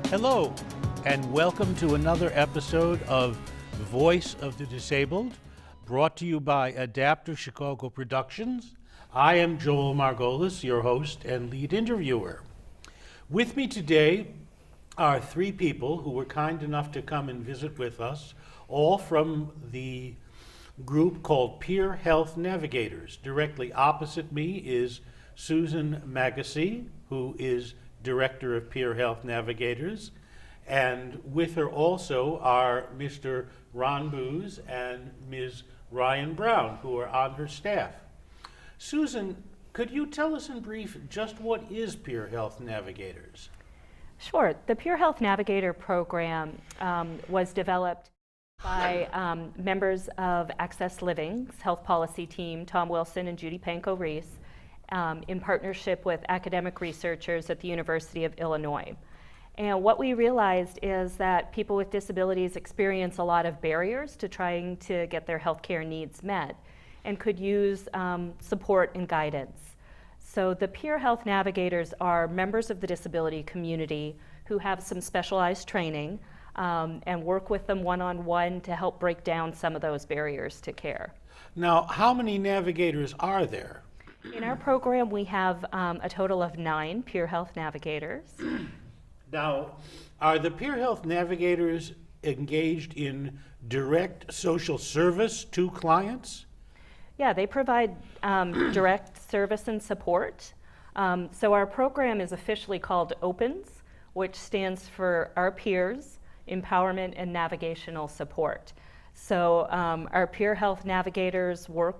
Hello, and welcome to another episode of Voice of the Disabled, brought to you by Adapter Chicago Productions. I am Joel Margolis, your host and lead interviewer. With me today are three people who were kind enough to come and visit with us, all from the group called Peer Health Navigators. Directly opposite me is Susan Magosi, who is Director of Peer Health Navigators, and with her also are Mr. Ron Booze and Ms. Ryann Brown, who are on her staff. Susan, could you tell us in brief just what is Peer Health Navigators? Sure. The Peer Health Navigator program was developed by members of Access Living's health policy team, Tom Wilson and Judy Panko-Reese, in partnership with academic researchers at the University of Illinois. And what we realized is that people with disabilities experience a lot of barriers to trying to get their healthcare needs met and could use support and guidance. So the Peer Health Navigators are members of the disability community who have some specialized training and work with them one-on-one to help break down some of those barriers to care. Now, how many navigators are there? In our program, we have a total of 9 Peer Health Navigators. Now, are the Peer Health Navigators engaged in direct social service to clients? Yeah, they provide direct service and support. So our program is officially called OPENS, which stands for Our Peers, Empowerment and Navigational Support. So our Peer Health Navigators work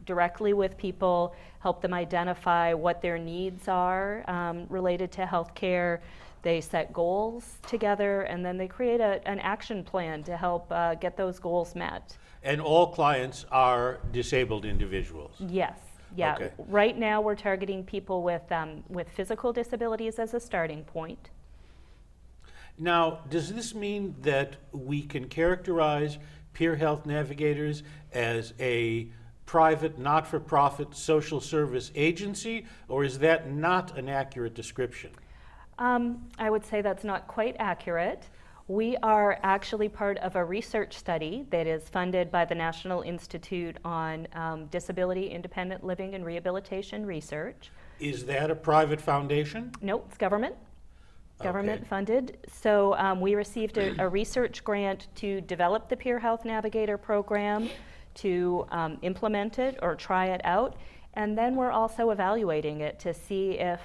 directly with people, help them identify what their needs are related to healthcare. They set goals together, and then they create an action plan to help get those goals met. And all clients are disabled individuals? Yes. Yeah. Okay. Right now, we're targeting people with physical disabilities as a starting point. Now, does this mean that we can characterize Peer Health Navigators as a private, not-for-profit social service agency, or is that not an accurate description? I would say that's not quite accurate. We are actually part of a research study that is funded by the National Institute on Disability, Independent Living, and Rehabilitation Research. Is that a private foundation? No, it's government. Government Okay. funded. So we received a research grant to develop the Peer Health Navigator program, to implement it or try it out. And then we're also evaluating it to see if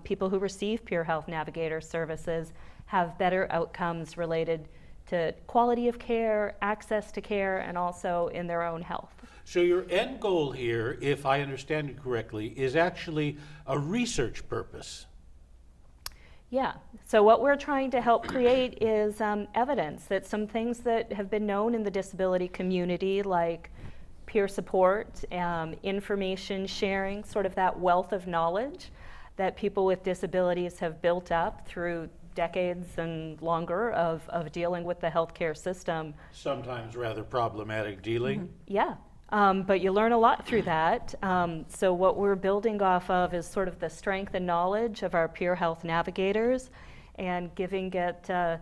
people who receive Peer Health Navigator services have better outcomes related to quality of care, access to care, and also in their own health. So your end goal here, if I understand it correctly, is actually a research purpose. Yeah, so what we're trying to help create is evidence that some things that have been known in the disability community, like peer support, information sharing, sort of that wealth of knowledge that people with disabilities have built up through decades and longer of dealing with the healthcare system. Sometimes rather problematic dealing. Mm-hmm. Yeah. But you learn a lot through that. So what we're building off of is sort of the strength and knowledge of our Peer Health Navigators and giving it a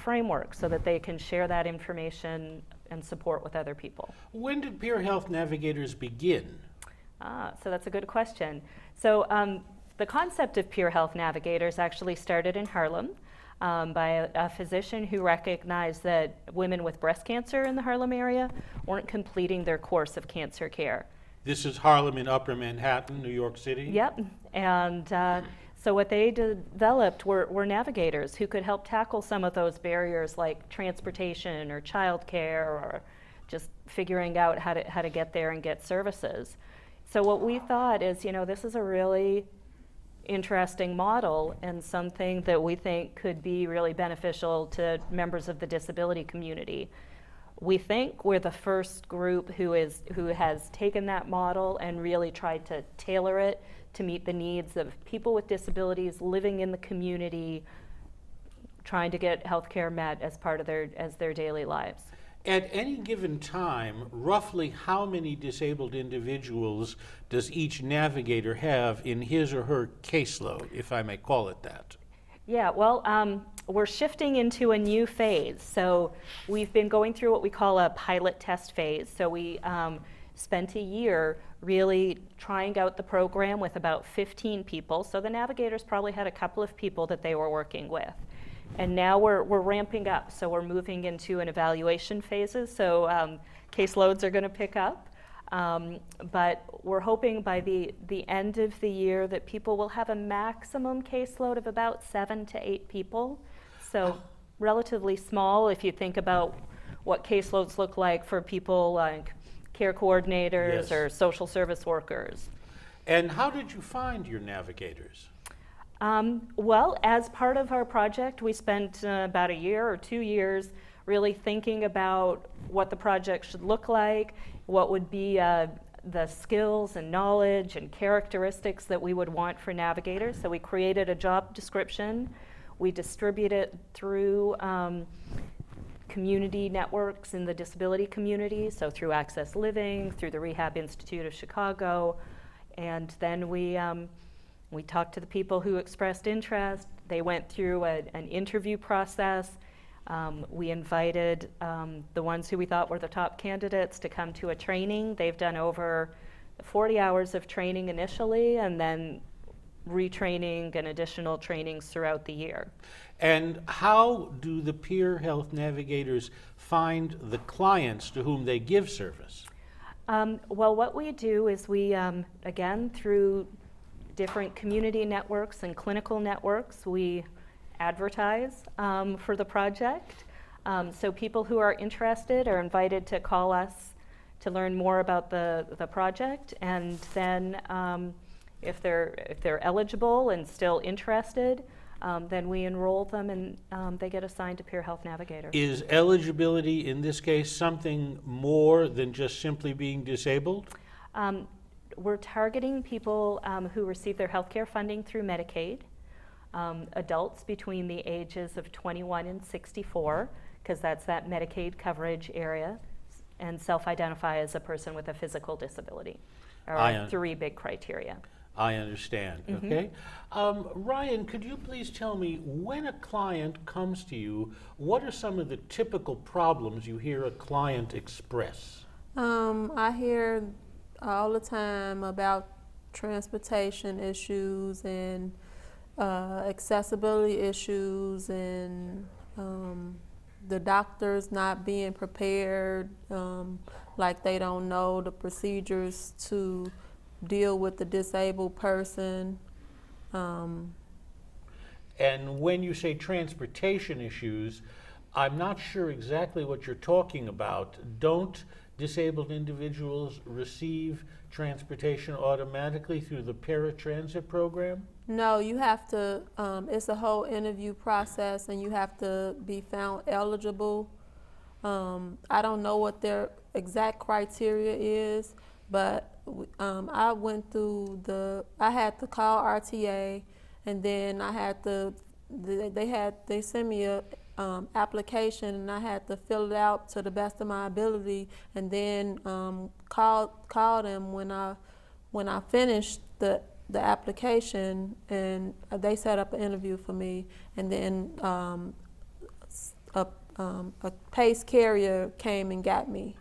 framework so that they can share that information and support with other people. When did Peer Health Navigators begin? So that's a good question. So the concept of Peer Health Navigators actually started in Harlem by a physician who recognized that women with breast cancer in the Harlem area weren't completing their course of cancer care. This is Harlem in Upper Manhattan, New York City? Yep. And so what they developed were navigators who could help tackle some of those barriers like transportation or childcare or just figuring out how to get there and get services. So what we thought is, this is a really interesting model and something that we think could be really beneficial to members of the disability community. We think we're the first group who has taken that model and really tried to tailor it to meet the needs of people with disabilities living in the community, trying to get healthcare met as part of their daily lives. At any given time, roughly how many disabled individuals does each navigator have in his or her caseload, if I may call it that? Yeah, well, we're shifting into a new phase. So we've been going through what we call a pilot test phase. So we spent a year really trying out the program with about 15 people. So the Navigators probably had a couple of people that they were working with. And now we're ramping up. So we're moving into an evaluation phases. So caseloads are going to pick up. But we're hoping by the end of the year that people will have a maximum caseload of about 7 to 8 people. So relatively small if you think about what caseloads look like for people like care coordinators Yes. or social service workers. And how did you find your navigators? Well, as part of our project, we spent about a year or 2 years really thinking about what the project should look like, what would be the skills and knowledge and characteristics that we would want for navigators. So we created a job description. We distribute it through community networks in the disability community, so through Access Living, through the Rehab Institute of Chicago, and then we talked to the people who expressed interest. They went through an interview process. We invited the ones who we thought were the top candidates to come to a training. They've done over 40 hours of training initially, and then retraining and additional trainings throughout the year. And how do the Peer Health Navigators find the clients to whom they give service? Well, what we do is we, again, through different community networks and clinical networks, we advertise for the project. So people who are interested are invited to call us to learn more about the project, and then if they're eligible and still interested, then we enroll them and they get assigned to Peer Health Navigator. Is eligibility in this case something more than just simply being disabled? We're targeting people who receive their healthcare funding through Medicaid, adults between the ages of 21 and 64, because that's that Medicaid coverage area, and self-identify as a person with a physical disability. Are 3 big criteria. I understand, okay. Ryan, could you please tell me, when a client comes to you, what are some of the typical problems you hear a client express? I hear all the time about transportation issues and accessibility issues and the doctors not being prepared, like they don't know the procedures to deal with the disabled person. And when you say transportation issues, I'm not sure exactly what you're talking about. Don't disabled individuals receive transportation automatically through the paratransit program? No, you have to, it's a whole interview process and you have to be found eligible. I don't know what their exact criteria is, but I went through I had to call RTA, and then I had to, they sent me a application, and I had to fill it out to the best of my ability, and then call them when I finished the application, and they set up an interview for me, and then a PACE carrier came and got me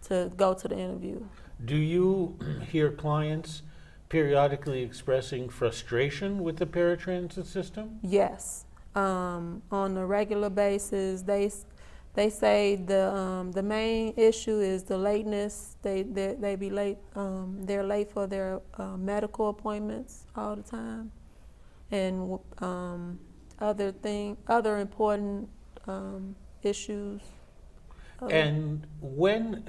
to go to the interview. Do you hear clients periodically expressing frustration with the paratransit system? Yes, on a regular basis. They say the main issue is the lateness. They be late. They're late for their medical appointments all the time, and other important issues. And when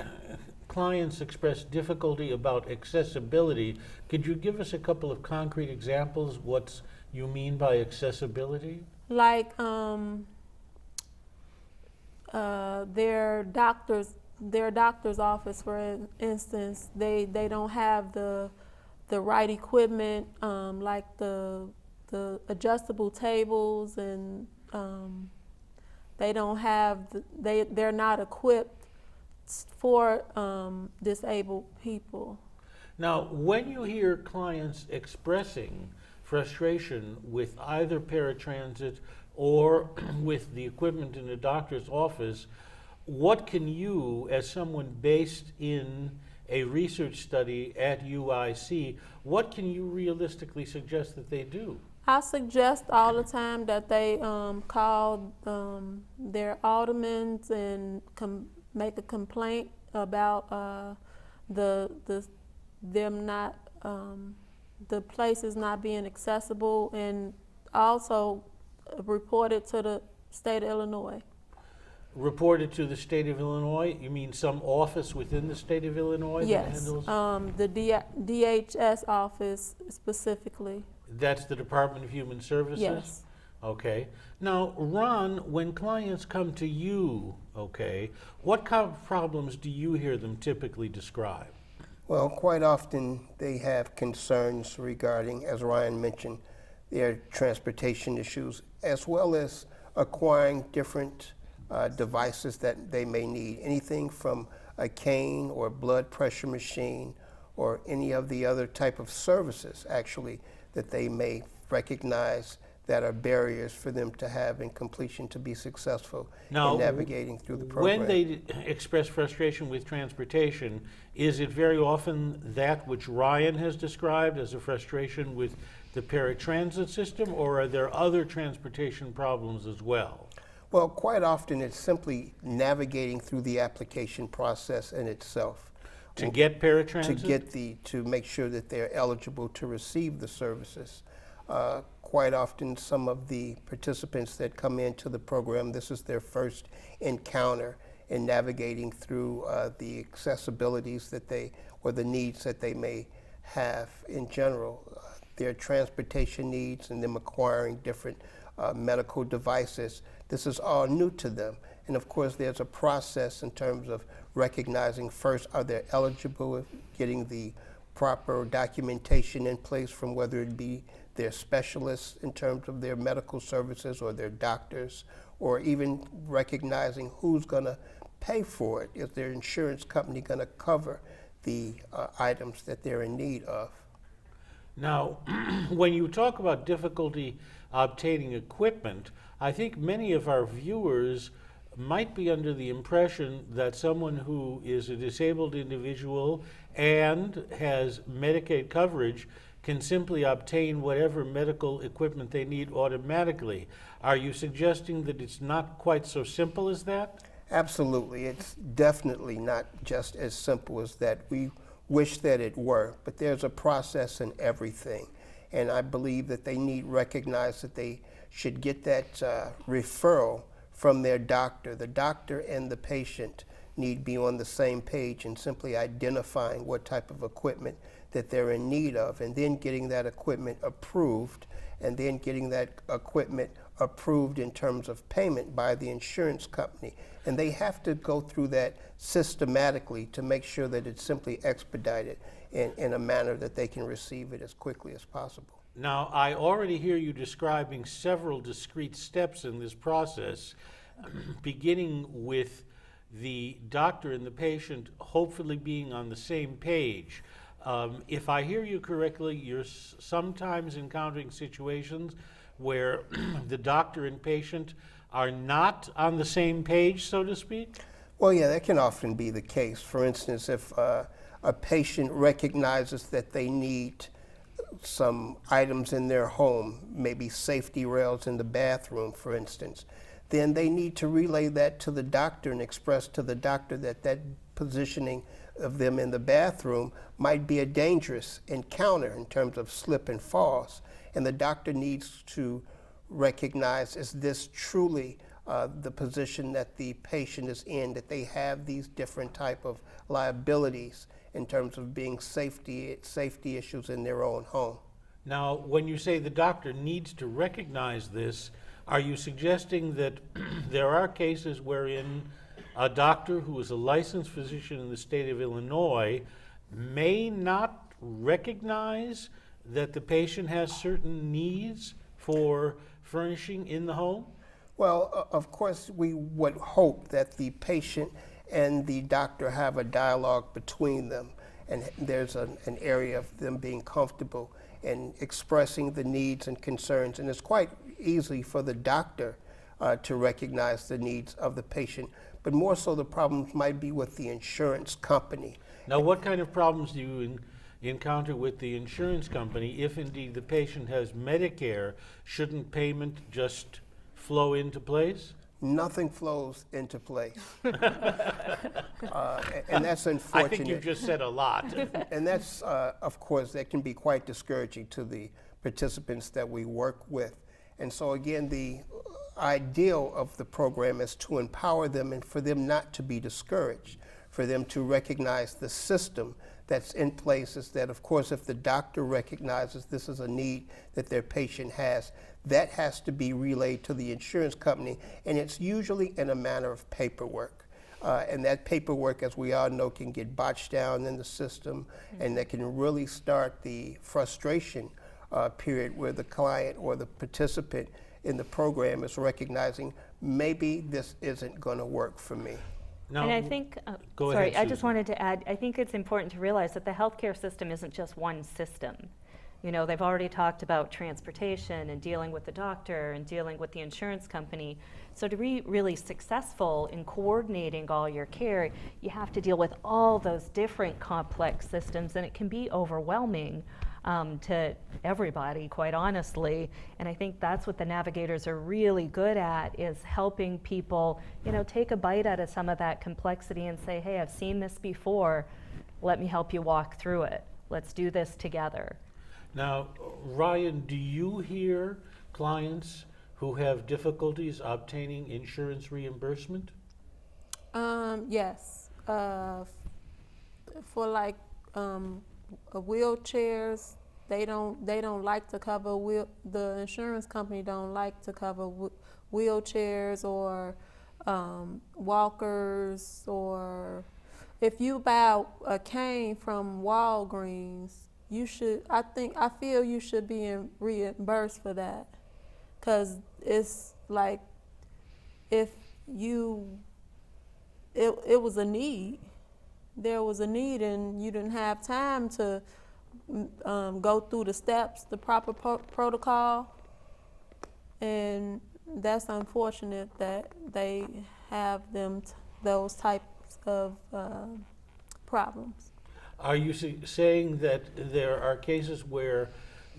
clients express difficulty about accessibility, could you give us a couple of concrete examples what you mean by accessibility? Like their doctor's office, for instance, they don't have the right equipment, like the adjustable tables, and they don't have they're not equipped for disabled people. Now, when you hear clients expressing frustration with either paratransit or with the equipment in a doctor's office, what can you, as someone based in a research study at UIC, what can you realistically suggest that they do? I suggest all the time that they call their aldermans and make a complaint about them not the places not being accessible, and also report it to the state of Illinois. Reported to the state of Illinois? You mean some office within the state of Illinois that Yes, handles? the DHS office specifically. That's the Department of Human Services? Yes. Okay. Now, Ron, when clients come to you, okay, what kind of problems do you hear them typically describe? Well, quite often they have concerns regarding, as Ryan mentioned, their transportation issues, as well as acquiring different devices that they may need. Anything from a cane or blood pressure machine or any of the other type of services, actually, that they may recognize that are barriers for them to have in completion to be successful in navigating through the program. When they express frustration with transportation, is it very often that which Ryan has described as a frustration with the paratransit system, or are there other transportation problems as well? Well, quite often it's simply navigating through the application process in itself. To get paratransit? To make sure that they're eligible to receive the services. Quite often some of the participants that come into the program, this is their first encounter in navigating through the accessibilities that or the needs that they may have in general. Their transportation needs and them acquiring different medical devices. This is all new to them. And of course, there's a process in terms of recognizing first, are they eligible, getting the proper documentation in place from whether it be their specialists in terms of their medical services or their doctors, or even recognizing who's going to pay for it. Is their insurance company going to cover the items that they're in need of? Now, when you talk about difficulty obtaining equipment, I think many of our viewers might be under the impression that someone who is a disabled individual and has Medicaid coverage can simply obtain whatever medical equipment they need automatically. Are you suggesting that it's not quite so simple as that? Absolutely. It's definitely not just as simple as that. We wish that it were, but there's a process in everything. And I believe that they need to recognize that they should get that referral from their doctor. The doctor and the patient need to be on the same page and simply identifying what type of equipment that they're in need of, and then getting that equipment approved, and then getting that equipment approved in terms of payment by the insurance company. And they have to go through that systematically to make sure that it's simply expedited in a manner that they can receive it as quickly as possible. Now, I already hear you describing several discrete steps in this process, beginning with the doctor and the patient hopefully being on the same page. If I hear you correctly, you're sometimes encountering situations where the doctor and patient are not on the same page, so to speak? Well, yeah, that can often be the case. For instance, if a patient recognizes that they need some items in their home, maybe safety rails in the bathroom, for instance, then they need to relay that to the doctor and express to the doctor that that positioning of them in the bathroom might be a dangerous encounter in terms of slip and falls. And the doctor needs to recognize, is this truly the position that the patient is in, that they have these different type of liabilities in terms of being safety issues in their own home. Now, when you say the doctor needs to recognize this, are you suggesting that there are cases wherein a doctor who is a licensed physician in the state of Illinois may not recognize that the patient has certain needs for furnishing in the home? Well, of course, we would hope that the patient and the doctor have a dialogue between them, and there's an area of them being comfortable and expressing the needs and concerns. And it's quite easy for the doctor to recognize the needs of the patient, but more so the problems might be with the insurance company. Now, what kind of problems do you encounter with the insurance company? If indeed the patient has Medicare, shouldn't payment just flow into place? Nothing flows into place. And that's unfortunate. I think you just said a lot. And that's, of course, that can be quite discouraging to the participants that we work with. And so again, the ideal of the program is to empower them and for them not to be discouraged, for them to recognize the system that's in place is that, of course, if the doctor recognizes this is a need that their patient has, that has to be relayed to the insurance company, and it's usually in a manner of paperwork. And that paperwork, as we all know, can get botched down in the system, and that can really start the frustration period where the client or the participant in the program is recognizing maybe this isn't going to work for me. Now, and I think, go sorry, ahead, I just Susan. wanted to add, I think it's important to realize that the healthcare system isn't just one system. You know, they've already talked about transportation and dealing with the doctor and dealing with the insurance company. So to be really successful in coordinating all your care, you have to deal with all those different complex systems, and it can be overwhelming to everybody, quite honestly. And I think that's what the navigators are really good at, is helping people, you know, take a bite out of some of that complexity and say, hey, I've seen this before. Let me help you walk through it. Let's do this together. Now, Ryan, do you hear clients who have difficulties obtaining insurance reimbursement? Yes. For like wheelchairs, they don't like to cover the insurance company don't like to cover wheelchairs or walkers, or if you buy a cane from Walgreens, I feel you should be reimbursed for that, because it's like if it was a need. There was a need and you didn't have time to go through the steps, the proper protocol, and that's unfortunate that they have those types of problems. Are you saying that there are cases where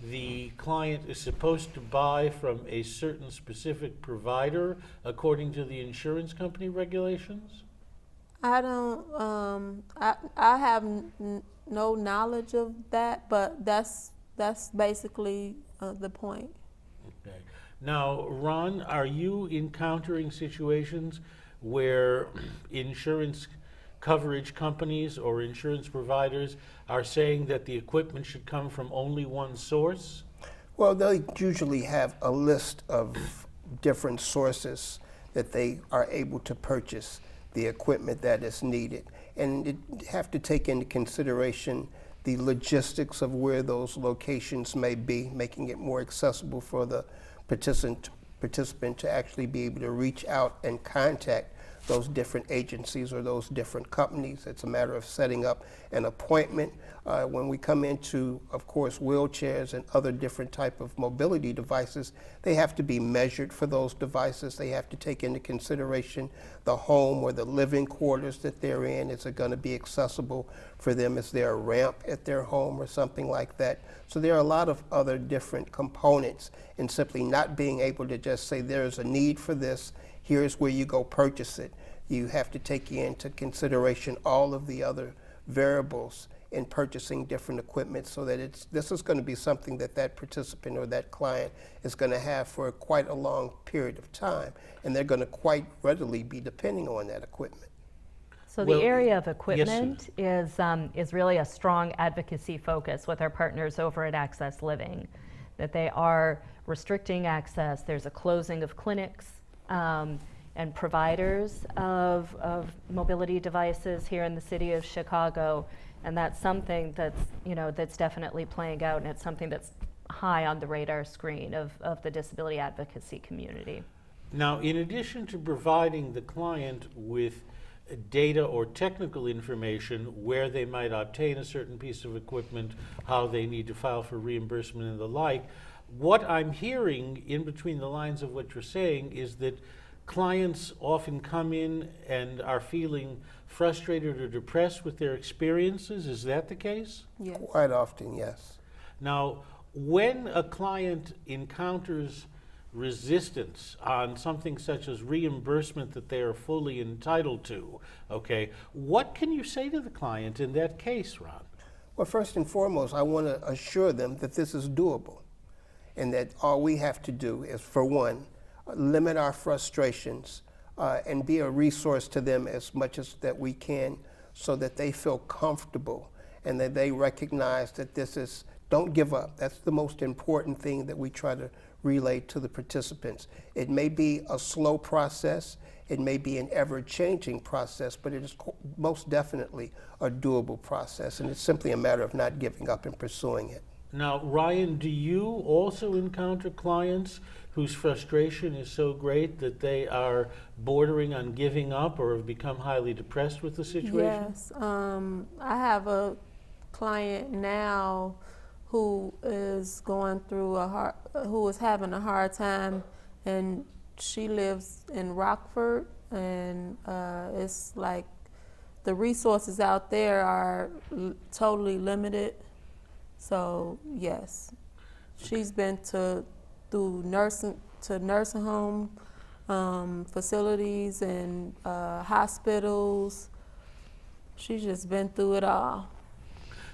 the client is supposed to buy from a certain specific provider according to the insurance company regulations? I don't. I have no knowledge of that, but that's basically the point. Okay. Now, Ron, are you encountering situations where insurance coverage companies or insurance providers are saying that the equipment should come from only one source? Well, they usually have a list of different sources that they are able to purchase the equipment that is needed. And you have to take into consideration the logistics of where those locations may be, making it more accessible for the participant to actually be able to reach out and contact those different agencies or those different companies. It's a matter of setting up an appointment. When we come into, of course, wheelchairs and other different type of mobility devices, they have to be measured for those devices. They have to take into consideration the home or the living quarters that they're in. Is it going to be accessible for them? Is there a ramp at their home or something like that? So there are a lot of other different components in simply not being able to just say there's a need for this, here's where you go purchase it. You have to take into consideration all of the other variables in purchasing different equipment, so that this is going to be something that that participant or that client is going to have for quite a long period of time, and they're going to quite readily be depending on that equipment. So Well, the area of yes, equipment is really a strong advocacy focus with our partners over at Access Living, that they are restricting access. There's a closing of clinics and providers of mobility devices here in the city of Chicago, and that's something that's definitely playing out, and it's something that's high on the radar screen of the disability advocacy community. Now, in addition to providing the client with data or technical information where they might obtain a certain piece of equipment, how they need to file for reimbursement and the like, what I'm hearing in between the lines of what you're saying is that clients often come in and are feeling frustrated or depressed with their experiences. Is that the case? Yes. Quite often, yes. Now, when a client encounters resistance on something such as reimbursement that they are fully entitled to, okay, what can you say to the client in that case, Ron? Well, first and foremost, I want to assure them that this is doable and that all we have to do is, for one, limit our frustrations and be a resource to them as much as that we can so that they feel comfortable and that they recognize that this is, don't give up. That's the most important thing that we try to relay to the participants. It may be a slow process, it may be an ever-changing process, but it is most definitely a doable process, and it's simply a matter of not giving up and pursuing it. Now, Ryan, do you also encounter clients whose frustration is so great that they are bordering on giving up or have become highly depressed with the situation? Yes. I have a client now who is going through who is having a hard time, and she lives in Rockford, and it's like the resources out there are totally limited. So yes, she's been through nursing home facilities and hospitals. She's just been through it all.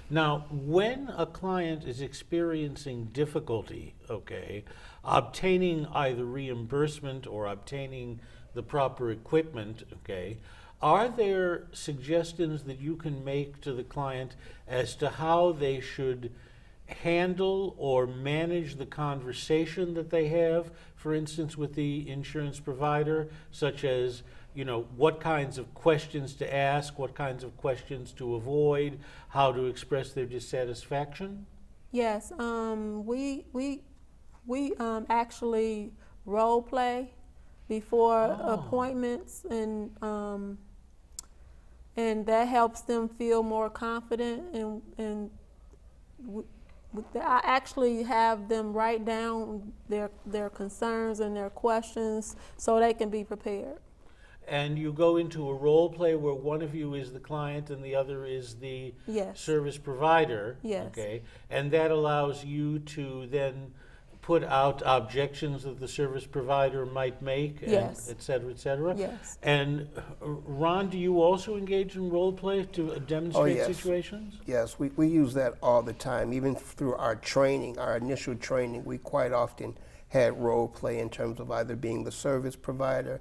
Now, when a client is experiencing difficulty, okay, obtaining either reimbursement or obtaining the proper equipment, okay, are there suggestions that you can make to the client as to how they should handle or manage the conversation that they have, for instance, with the insurance provider, such as, you know, what kinds of questions to ask, what kinds of questions to avoid, how to express their dissatisfaction? Yes, we actually role play before appointments, and that helps them feel more confident. And I actually have them write down their concerns and their questions so they can be prepared. And you go into a role play where one of you is the client and the other is the Yes. service provider. Yes. Okay. And that allows you to then put out objections that the service provider might make, and Yes. et cetera, et cetera. Yes. And Ron, do you also engage in role play to demonstrate yes. situations? Yes, we use that all the time. Even through our training, our initial training, we quite often had role play in terms of either being the service provider,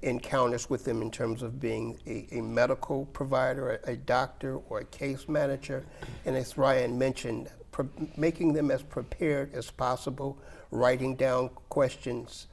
encounters with them in terms of being a medical provider, a doctor, or a case manager. And as Ryan mentioned, making them as prepared as possible, writing down questions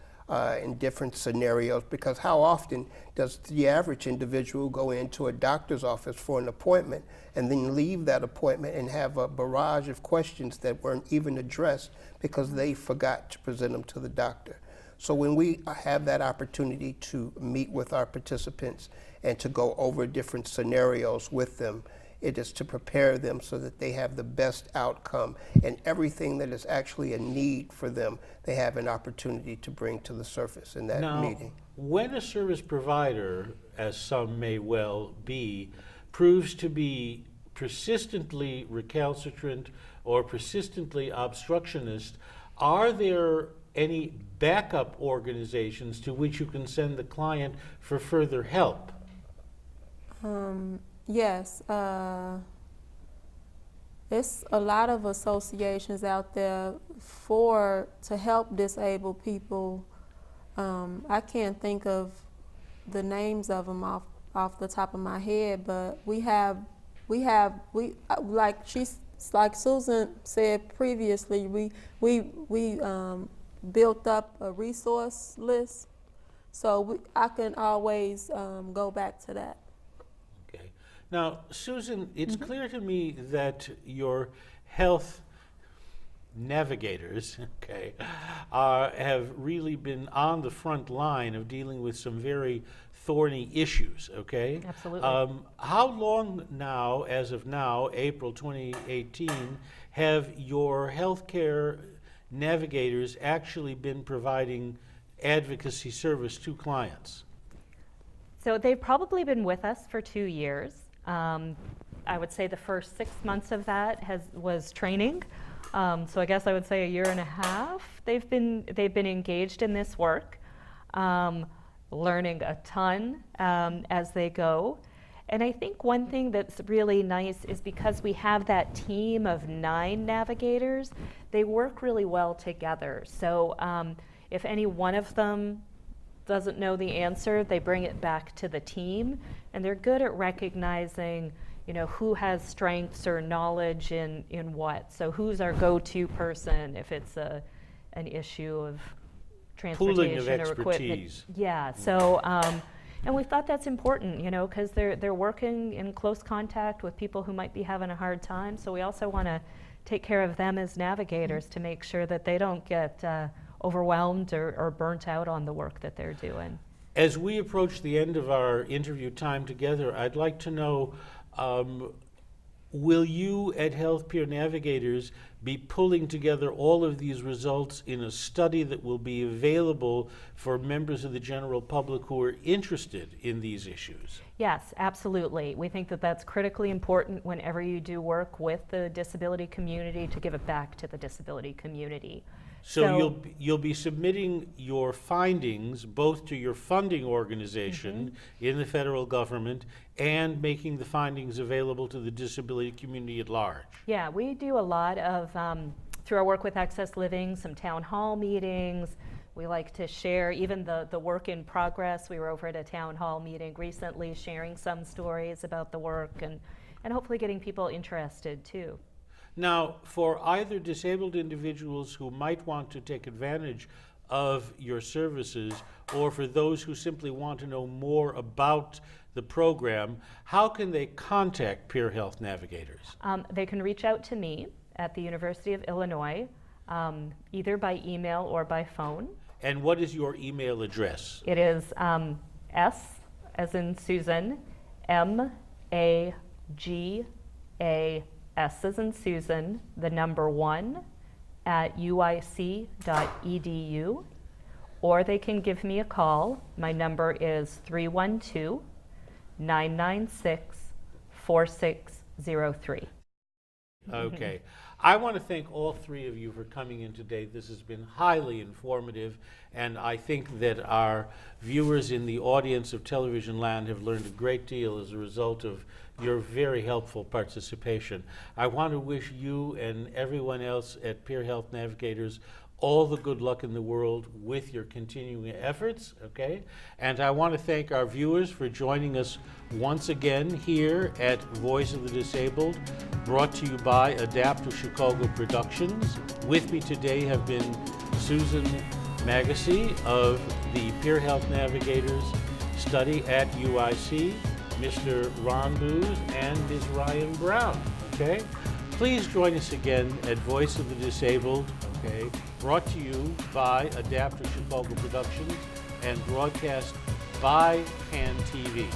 in different scenarios, because how often does the average individual go into a doctor's office for an appointment and then leave that appointment and have a barrage of questions that weren't even addressed because they forgot to present them to the doctor? So when we have that opportunity to meet with our participants and to go over different scenarios with them, it is to prepare them so that they have the best outcome, and everything that is actually a need for them, they have an opportunity to bring to the surface in that meeting. When a service provider, as some may well be, proves to be persistently recalcitrant or persistently obstructionist, are there any backup organizations to which you can send the client for further help? Yes, it's a lot of associations out there to help disabled people. I can't think of the names of them off the top of my head, but we like Susan said previously, we built up a resource list, so I can always go back to that. Okay. Now, Susan, it's clear to me that your health navigators, okay, have really been on the front line of dealing with some very thorny issues, okay? Absolutely. How long now, as of now, April 2018, have your healthcare navigators actually been providing advocacy service to clients? So they've probably been with us for 2 years. I would say the first 6 months of that was training. So I guess I would say a year and a half they've been engaged in this work, learning a ton as they go. And I think one thing that's really nice is because we have that team of 9 navigators, they work really well together. So if any one of them doesn't know the answer, they bring it back to the team, and they're good at recognizing, who has strengths or knowledge in what. So who's our go-to person if it's an issue of transportation Pooling of or equipment. expertise. Yeah. So and we thought that's important, because they're working in close contact with people who might be having a hard time. So we also want to take care of them as navigators to make sure that they don't get overwhelmed or burnt out on the work that they're doing. As we approach the end of our interview time together, I'd like to know, will you at Health Peer Navigators be pulling together all of these results in a study that will be available for members of the general public who are interested in these issues? Yes, absolutely. We think that that's critically important whenever you do work with the disability community, to give it back to the disability community. So you'll be submitting your findings both to your funding organization in the federal government and making the findings available to the disability community at large. Yeah, we do a lot of, through our work with Access Living, some town hall meetings. We like to share even the work in progress. We were over at a town hall meeting recently sharing some stories about the work and hopefully getting people interested too. Now, for either disabled individuals who might want to take advantage of your services, or for those who simply want to know more about the program, how can they contact Peer Health Navigators? They can reach out to me at the University of Illinois, either by email or by phone. And what is your email address? It is S as in Susan, MAGA, S as in Susan, the number 1 at uic.edu, or they can give me a call. My number is 312-996-4603. Okay. I want to thank all 3 of you for coming in today. This has been highly informative, and I think that our viewers in the audience of Television Land have learned a great deal as a result of your very helpful participation. I want to wish you and everyone else at Peer Health Navigators all the good luck in the world with your continuing efforts, okay? And I want to thank our viewers for joining us once again here at Voice of the Disabled, brought to you by Adaptive Chicago Productions. With me today have been Susan Magosi of the Peer Health Navigators study at UIC, Mr. Ron Booze, and Ms. Ryann Brown, okay? Please join us again at Voice of the Disabled, okay? Brought to you by Adaptive Chicago Productions and broadcast by Pan TV.